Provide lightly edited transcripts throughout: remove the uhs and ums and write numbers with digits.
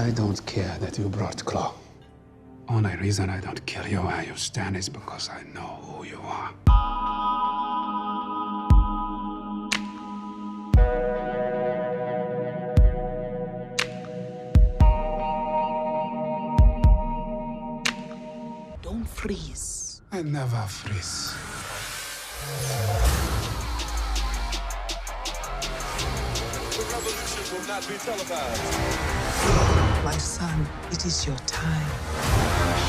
I don't care that you brought Claw. Only reason I don't kill you where you stand is because I know who you are. Don't freeze. I never freeze. The revolution will not be televised. My son, it is your time.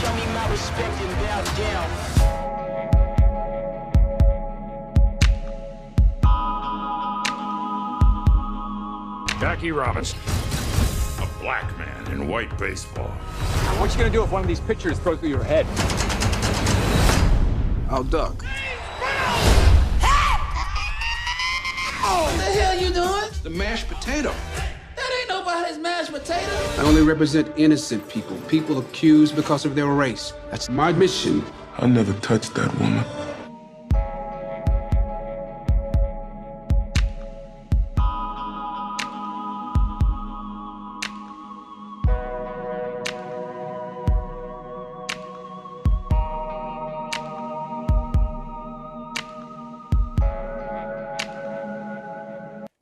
Show me my respect and bow down. Jackie Robinson, a black man in white baseball. What you gonna do if one of these pitchers throws through your head? I'll duck. What the hell you doing? The mashed potato. That ain't nobody's mashed potato. I only represent innocent people, people accused because of their race. That's my mission. I never touched that woman.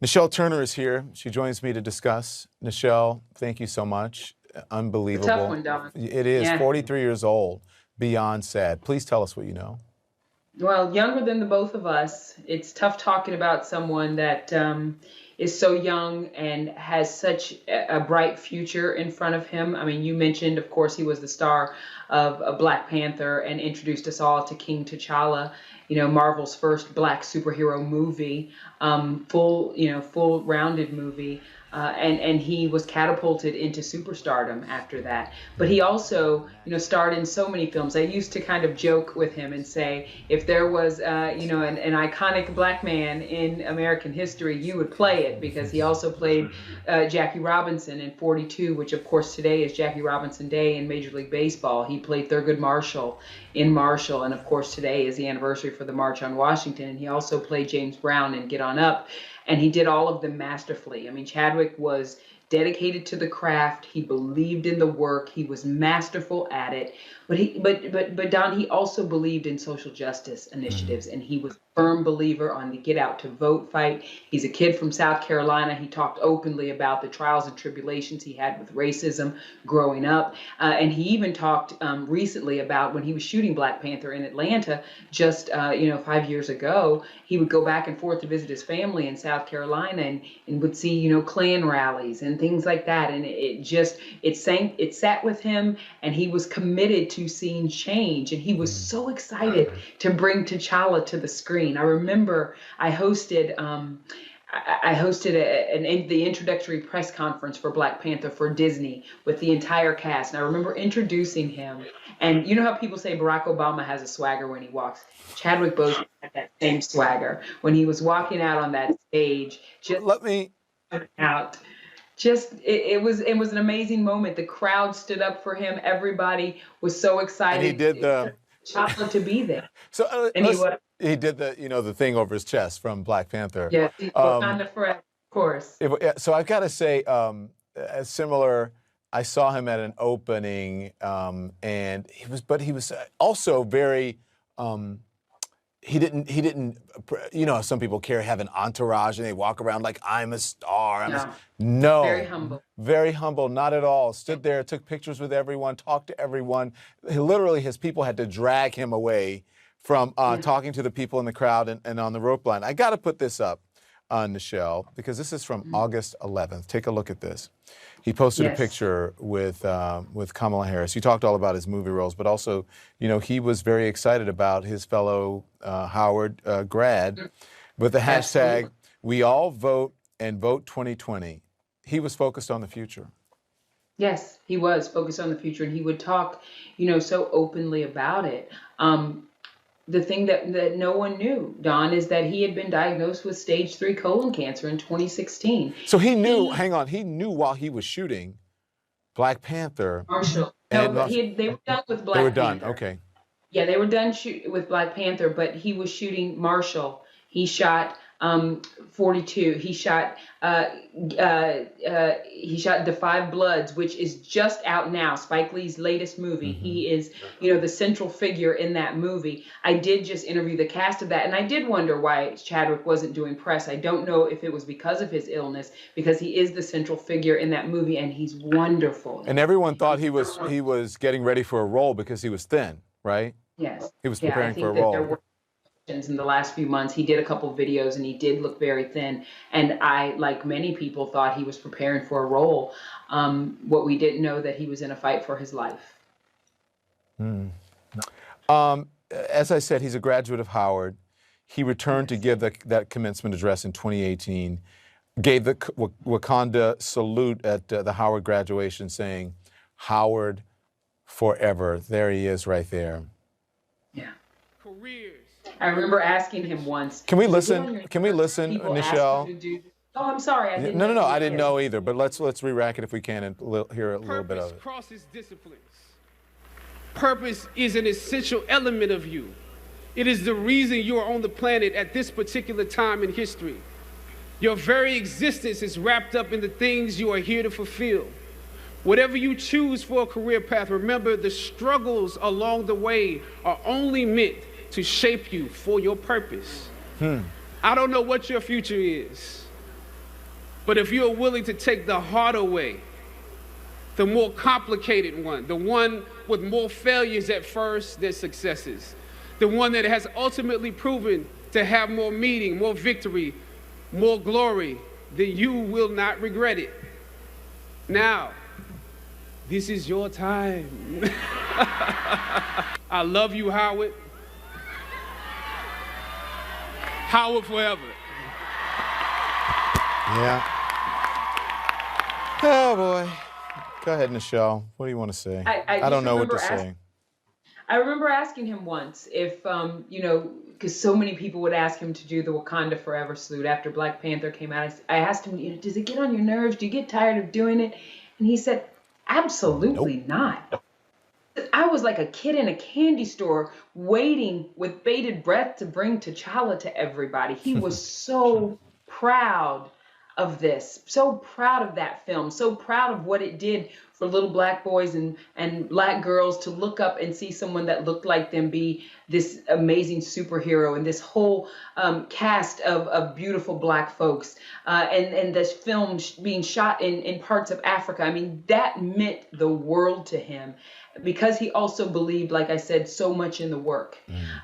Nichelle Turner is here. She joins me to discuss. Nichelle, thank you so much. Unbelievable. It's a tough one, Don. It is. Yeah. 43 years old. Beyond sad. Please tell us what you know. Well, younger than the both of us. It's tough talking about someone that is so young and has such a bright future in front of him. I mean, you mentioned, of course, he was the star of Black Panther and introduced us all to King T'Challa, you know, Marvel's first black superhero movie, full rounded movie. And he was catapulted into superstardom after that. But he also, starred in so many films. I used to kind of joke with him and say, if there was, an iconic black man in American history, you would play it, because he also played Jackie Robinson in 42, which of course today is Jackie Robinson Day in Major League Baseball. He played Thurgood Marshall in Marshall, and of course today is the anniversary for the March on Washington. And he also played James Brown in Get On Up. And he did all of them masterfully. I mean, Chadwick was dedicated to the craft. He believed in the work. He was masterful at it. But Don, he also believed in social justice initiatives, and he was a firm believer on the get out to vote fight. He's a kid from South Carolina. He talked openly about the trials and tribulations he had with racism growing up. And he even talked recently about when he was shooting Black Panther in Atlanta just 5 years ago. He would go back and forth to visit his family in South Carolina and would see, Klan rallies and things like that. And it sat with him, and he was committed to seeing change. And he was so excited to bring T'Challa to the screen. I remember I hosted the introductory press conference for Black Panther for Disney with the entire cast. And I remember introducing him. And you know how people say Barack Obama has a swagger when he walks? Chadwick Boseman had that same swagger when he was walking out on that stage. It was an amazing moment. The crowd stood up for him. Everybody was so excited. And he did to be there. So he did the thing over his chest from Black Panther. Yes, he's Wakanda forever, of course. So I've got to say, similar. I saw him at an opening, and he was also very. He didn't. Some people have an entourage and they walk around like I'm a star. No. Very humble. Very humble. Not at all. Stood there, took pictures with everyone, talked to everyone. Literally, his people had to drag him away from talking to the people in the crowd and on the rope line. I got to put this up on Nichelle, because this is from August 11th. Take a look at this. He posted a picture with Kamala Harris. He talked all about his movie roles, but also, he was very excited about his fellow Howard grad with the hashtag, We All Vote and Vote 2020. He was focused on the future. Yes, he was focused on the future, and he would talk, so openly about it. The thing that no one knew, Don, is that he had been diagnosed with stage 3 colon cancer in 2016. So he knew, he knew while he was shooting Black Panther. Marshall. No, but they were done with Black Panther. They were done, okay. Yeah, they were done with Black Panther, but he was shooting Marshall. He shot 42. He shot The Five Bloods, which is just out now. Spike Lee's latest movie. He is, the central figure in that movie. I did just interview the cast of that, and I did wonder why Chadwick wasn't doing press. I don't know if it was because of his illness, because he is the central figure in that movie, and he's wonderful. And everyone thought he was getting ready for a role because he was thin, right? Yes. He was preparing for a There role. were in the last few months. He did a couple videos, and he did look very thin. And I, like many people, thought he was preparing for a role. What we didn't know that he was in a fight for his life. As I said, he's a graduate of Howard. He returned to give that commencement address in 2018, gave the Wakanda salute at the Howard graduation, saying, "Howard forever." There he is right there. Yeah. Careers. I remember asking him once. Can we listen? Can we listen, People Nichelle? ask you to do- Oh, I'm sorry. I didn't No, know I you didn't did. know either. But let's re-rack it if we can and hear a little bit of Purpose it. crosses disciplines. Purpose is an essential element of you. It is the reason you are on the planet at this particular time in history. Your very existence is wrapped up in the things you are here to fulfill. Whatever you choose for a career path, remember the struggles along the way are only meant to shape you for your purpose. I don't know what your future is, but if you're willing to take the harder way, the more complicated one, the one with more failures at first than successes, the one that has ultimately proven to have more meaning, more victory, more glory, then you will not regret it. Now, this is your time. I love you, Howard. Howard forever. Yeah. Oh, boy. Go ahead, Nichelle. What do you want to say? I don't just know what to remember say. I remember asking him once if, because so many people would ask him to do the Wakanda Forever salute after Black Panther came out. I asked him, does it get on your nerves? Do you get tired of doing it? And he said, absolutely not. I was like a kid in a candy store waiting with bated breath to bring T'Challa to everybody. He was so proud of this, so proud of that film, so proud of what it did for little Black boys and Black girls to look up and see someone that looked like them be this amazing superhero, and this whole cast of beautiful Black folks, and this film being shot in parts of Africa. I mean, that meant the world to him, because he also believed, like I said, so much in the work.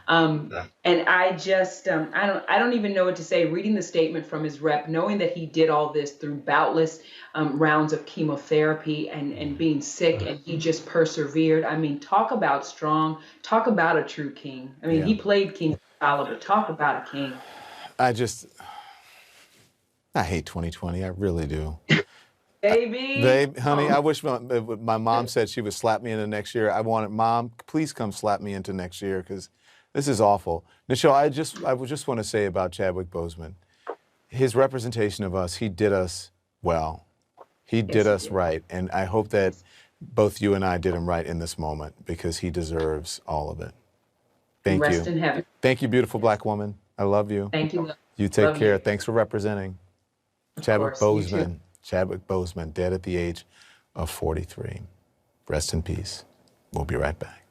And I just, I don't even know what to say. Reading the statement from his rep, knowing that he did all this through boundless rounds of chemotherapy and being sick, and he just persevered. I mean, talk about strong, talk about a true king. I mean, he played King T'Challa, but talk about a king. I hate 2020. I really do. Baby. Honey, I wish my mom said she would slap me into next year. I wanted, Mom, please come slap me into next year, because this is awful. Nichelle, I would just want to say about Chadwick Boseman, his representation of us, he did us well. He did us right. And I hope that both you and I did him right in this moment, because he deserves all of it. Thank you. Rest in heaven. Thank you, beautiful Black woman. I love you. Thank you. You take Love care. you. Thanks for representing. Chadwick course, you too. Boseman. Chadwick Boseman, dead at the age of 43. Rest in peace. We'll be right back.